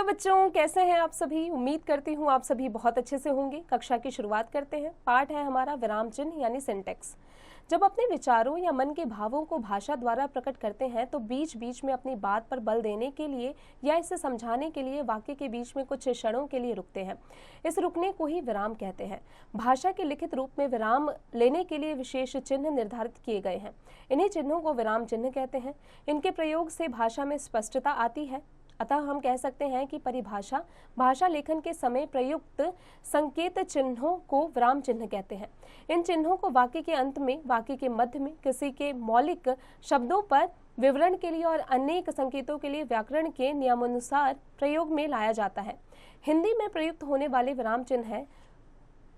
Hello बच्चों, कैसे हैं आप सभी। उम्मीद करती हूँ आप सभी बहुत अच्छे से होंगे। कक्षा की शुरुआत करते हैं। पाठ है हमारा विराम चिन्ह यानी सिंटेक्स। जब अपने विचारों या मन के भावों को भाषा द्वारा प्रकट करते हैं तो बीच बीच में अपनी बात पर बल देने के लिए या इसे समझाने के लिए वाक्य के बीच में कुछ क्षणों के लिए रुकते हैं। इस रुकने को ही विराम कहते हैं। भाषा के लिखित रूप में विराम लेने के लिए विशेष चिन्ह निर्धारित किए गए हैं। इन्हीं चिन्हों को विराम चिन्ह कहते हैं। इनके प्रयोग से भाषा में स्पष्टता आती है। अतः हम कह सकते हैं कि परिभाषा भाषा लेखन के समय प्रयुक्त संकेत चिन्हों को विराम चिन्ह कहते हैं। इन चिन्हों को वाक्य के अंत में, वाक्य के मध्य में, किसी के मौलिक शब्दों पर विवरण के लिए और अनेक संकेतों के लिए व्याकरण के नियमानुसार प्रयोग में लाया जाता है। हिंदी में प्रयुक्त होने वाले विराम चिन्ह है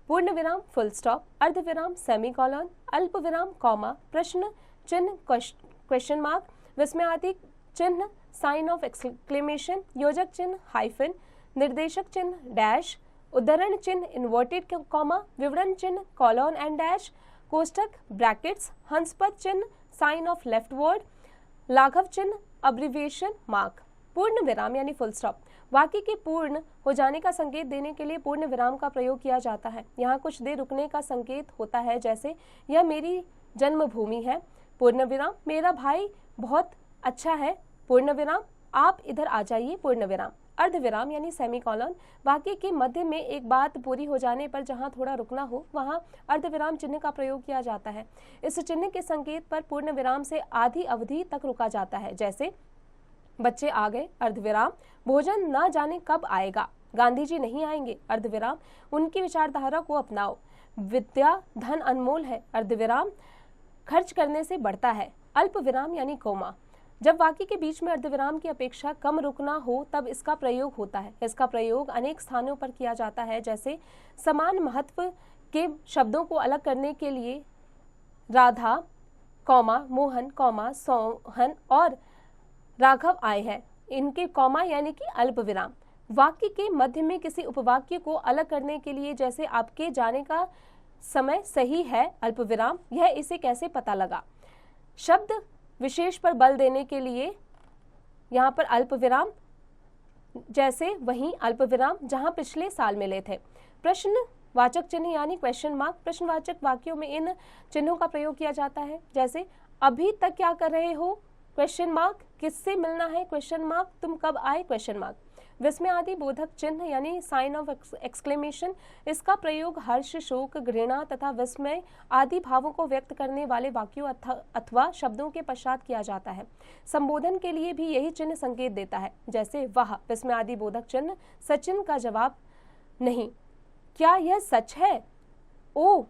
पूर्ण विराम फुल स्टॉप, अर्ध विराम सेमीकोलन, अल्प विराम कॉमा, प्रश्न चिन्ह क्वेश्चन मार्क, विस्मयादि चिन्ह साइन ऑफ एक्सक्लेमेशन, योजक चिन्ह हाइफन, निर्देशक चिन्ह डैश, उद्धरण चिन्ह इन्वर्टेड कॉमा, विवरण चिन्ह कॉलन एंड डैश, कोष्ठक ब्रैकेट्स, हंसपद चिन्ह साइन ऑफ लेफ्ट वर्ड, लाघव चिन्ह अब्रिविएशन मार्क। पूर्ण विराम यानी फुल स्टॉप वाक्य के पूर्ण हो जाने का संकेत देने के लिए पूर्ण विराम का प्रयोग किया जाता है। यहाँ कुछ देर रुकने का संकेत होता है, जैसे यह मेरी जन्मभूमि है, पूर्ण विराम, मेरा भाई बहुत अच्छा है, पूर्ण विराम, आप इधर आ जाइए, पूर्ण विराम। अर्ध विराम यानी सेमीकोलन वाक्य के मध्य में एक बात पूरी हो जाने पर जहां थोड़ा रुकना हो वहां अर्ध विराम चिन्ह का प्रयोग किया जाता है। इस चिन्ह के संकेत पर पूर्ण विराम से आधी अवधि तक रुका जाता है, जैसे बच्चे आ गए, अर्ध विराम, भोजन न जाने कब आएगा, गांधी जी नहीं आएंगे, अर्ध विराम, उनकी विचारधारा को अपनाओ, विद्या धन अनमोल है, अर्ध विराम, खर्च करने से बढ़ता है, अल्प विराम यानी कोमा। जब वाक्य के बीच में अर्धविराम की अपेक्षा कम रुकना हो तब इसका प्रयोग होता है। इसका प्रयोग अनेक स्थानों पर किया जाता है, जैसे समान महत्व के शब्दों को अलग करने के लिए राधा कौमा मोहन कौमा सोहन और राघव आए हैं, इनके कौमा यानी कि अल्प विराम। वाक्य के मध्य में किसी उपवाक्य को अलग करने के लिए, जैसे आपके जाने का समय सही है, अल्प विराम, यह इसे कैसे पता लगा। शब्द विशेष पर बल देने के लिए यहाँ पर अल्प विराम, जैसे वहीं अल्प विराम जहाँ पिछले साल मिले थे। प्रश्नवाचक चिन्ह यानी क्वेश्चन मार्क, प्रश्नवाचक वाक्यों में इन चिन्हों का प्रयोग किया जाता है, जैसे अभी तक क्या कर रहे हो, क्वेश्चन मार्क, किससे मिलना है, क्वेश्चन मार्क, तुम कब आए, क्वेश्चन मार्क। विस्मयादि बोधक चिन्ह यानी साइन ऑफ एक्सक्लेमेशन, इसका प्रयोग हर्ष, शोक, घृणा तथा विस्मय आदि भावों को व्यक्त करने वाले वाक्यों अथवा शब्दों के पश्चात किया जाता है। संबोधन के लिए भी यही चिन्ह संकेत देता है, जैसे वह, विस्मयादि बोधक चिन्ह, सचिन का जवाब नहीं, क्या यह सच है, ओ।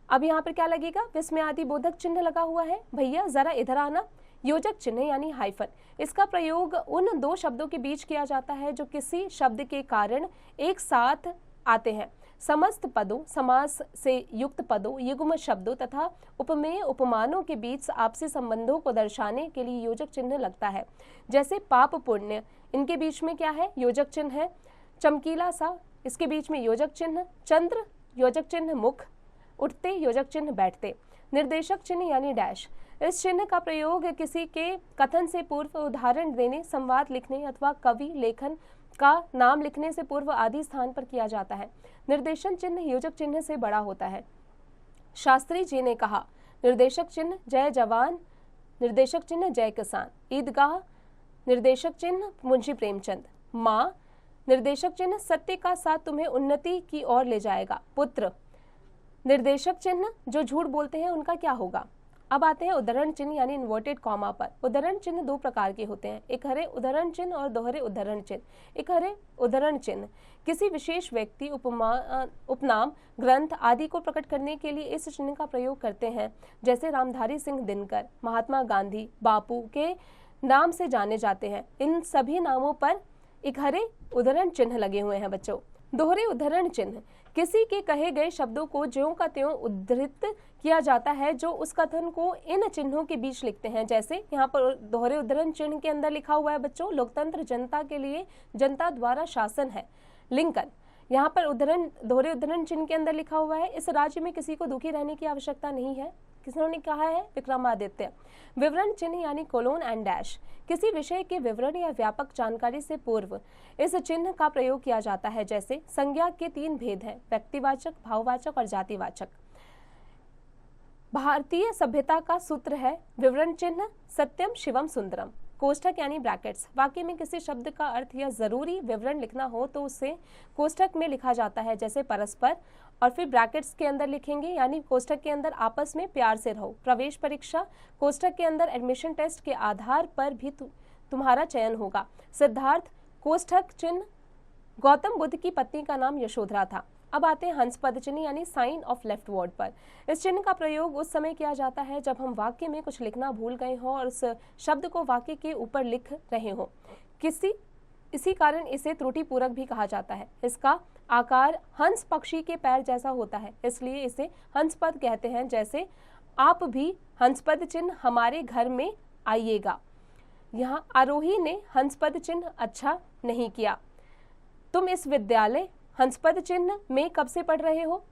अब यहाँ पर क्या लगेगा, विस्मयादि बोधक चिन्ह लगा हुआ है, भैया जरा इधर आना। योजक चिन्ह यानी हाइफन, इसका प्रयोग उन दो शब्दों के बीच किया जाता है जो किसी शब्द के कारण एक साथ आते हैं। समस्त पदों, समास से युक्त पदों, युग्म शब्दों तथा उपमेय उपमानों के बीच आपसी संबंधों को दर्शाने के लिए योजक चिन्ह लगता है, जैसे पाप पुण्य, इनके बीच में क्या है, योजक चिन्ह है। चमकीला सा, इसके बीच में योजक चिन्ह। चंद्र, योजक चिन्ह मुख, उठते, योजक चिन्ह बैठते। निर्देशक चिन्ह यानी डैश, इस चिन्ह का प्रयोग किसी के कथन से पूर्व, उदाहरण देने, संवाद लिखने अथवा कवि लेखन का नाम लिखने से पूर्व आदि स्थान पर किया जाता है। निर्देशन चिन्ह योजक चिन्ह से बड़ा होता है। शास्त्री जी ने कहा, निर्देशक चिन्ह जय जवान, निर्देशक चिन्ह जय किसान। ईदगाह, निर्देशक चिन्ह मुंशी प्रेमचंद। माँ, निर्देशक चिन्ह सत्य का साथ तुम्हें उन्नति की ओर ले जाएगा। पुत्र, निर्देशक चिन्ह जो झूठ बोलते हैं उनका क्या होगा। अब आते हैं उद्धरण चिन्ह यानी इन्वर्टेड कॉमा पर। उद्धरण चिन्ह दो प्रकार के होते हैं, एक हरे उद्धरण चिन्ह और दोहरे उद्धरण चिन्ह। एक हरे उद्धरण चिन्ह किसी विशेष व्यक्ति, उपनाम, ग्रंथ आदि को प्रकट करने के लिए इस चिन्ह का प्रयोग करते हैं, जैसे रामधारी सिंह दिनकर, महात्मा गांधी, बापू के नाम से जाने जाते हैं। इन सभी नामों पर एक हरे उद्धरण चिन्ह लगे हुए हैं बच्चों। दोहरे उद्धरण चिन्ह किसी के कहे गए शब्दों को ज्यों का त्यों उद्धृत किया जाता है, जो उस कथन को इन चिन्हों के बीच लिखते हैं, जैसे यहाँ पर दोहरे उद्धरण चिन्ह के अंदर लिखा हुआ है बच्चों, लोकतंत्र जनता के लिए जनता द्वारा शासन है, लिंकन। यहाँ पर दोहरे उद्धरण चिन्ह के अंदर लिखा हुआ है, इस राज्य में किसी को दुखी रहने की आवश्यकता नहीं है, किन्होंने कहा है? विक्रमादित्य। विवरण चिन्ह यानी कोलोन एंड डैश। किसी विषय के विवरण या व्यापक जानकारी से पूर्व इस चिन्ह का प्रयोग किया जाता है। जैसे संज्ञा के 3 भेद हैं, व्यक्तिवाचक, भाववाचक और जातिवाचक। भारतीय सभ्यता का सूत्र है विवरण चिन्ह सत्यम शिवम सुंदरम। कोष्ठक यानी ब्रैकेट्स। वाक्य में किसी शब्द का अर्थ या जरूरी विवरण लिखना हो तो उसे कोष्ठक में लिखा जाता है, जैसे परस्पर, और फिर ब्रैकेट्स के अंदर लिखेंगे, यानी कोष्ठक के अंदर आपस में प्यार से रहो। प्रवेश परीक्षा, कोष्ठक के अंदर एडमिशन टेस्ट के आधार पर भी तुम्हारा चयन होगा। सिद्धार्थ, कोष्ठक चिन्ह गौतम बुद्ध की पत्नी का नाम यशोधरा था। अब आते हैं हंस पद चिन्ह यानी साइन ऑफ लेफ्ट वर्ड पर। इस चिन्ह का प्रयोग उस समय किया जाता है जब हम वाक्य में कुछ लिखना भूल गए हो और उस शब्द को वाक्य के ऊपर लिख रहे हो। इसी कारण इसे त्रुटिपूरक भी कहा जाता है। इसका आकार हंस पक्षी के पैर जैसा होता है, इसलिए इसे हंस पद कहते हैं। जैसे आप भी हंस पद चिन्ह हमारे घर में आइएगा। यहाँ आरोही ने हंस पद चिन्ह अच्छा नहीं किया। तुम इस विद्यालय हंसपद चिन्ह में कब से पढ़ रहे हो?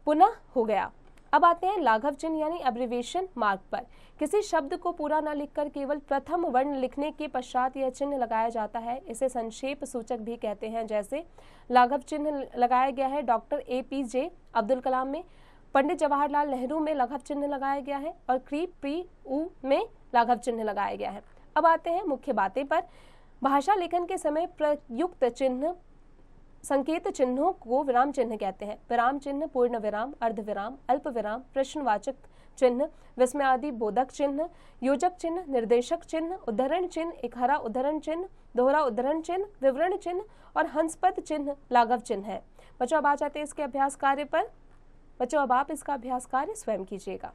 पुनः हो गया। अब आते हैं लाघव चिन्ह यानी एब्रिविएशन मार्क पर। किसी शब्द को पूरा न लिखकर केवल प्रथम वर्ण लिखने के पश्चात यह चिन्ह लगाया जाता है। इसे संक्षेप सूचक भी कहते हैं। जैसे लाघव चिन्ह लगाया गया है डॉक्टर APJ अब्दुल कलाम में, पंडित जवाहरलाल नेहरू में लाघव चिन्ह लगाया गया है और क्री.पी.ऊ में लाघव चिन्ह लगाया गया है। अब आते हैं मुख्य बातें पर। भाषा लेखन के समय प्रयुक्त चिन्ह संकेत चिन्हों को विराम चिन्ह कहते हैं। विराम चिन्ह पूर्ण विराम, अर्ध विराम, अल्प विराम, प्रश्नवाचक चिन्ह, विस्मयादि बोधक चिन्ह, योजक चिन्ह, निर्देशक चिन्ह, उद्धरण चिन्ह, इकहरा उद्धरण चिन्ह, दोहरा उद्धरण चिन्ह, विवरण चिन्ह और हंसपद चिन्ह लाघव चिन्ह है। बच्चों अब आ जाते हैं इसके अभ्यास कार्य पर। बच्चों अब आप इसका अभ्यास कार्य स्वयं कीजिएगा।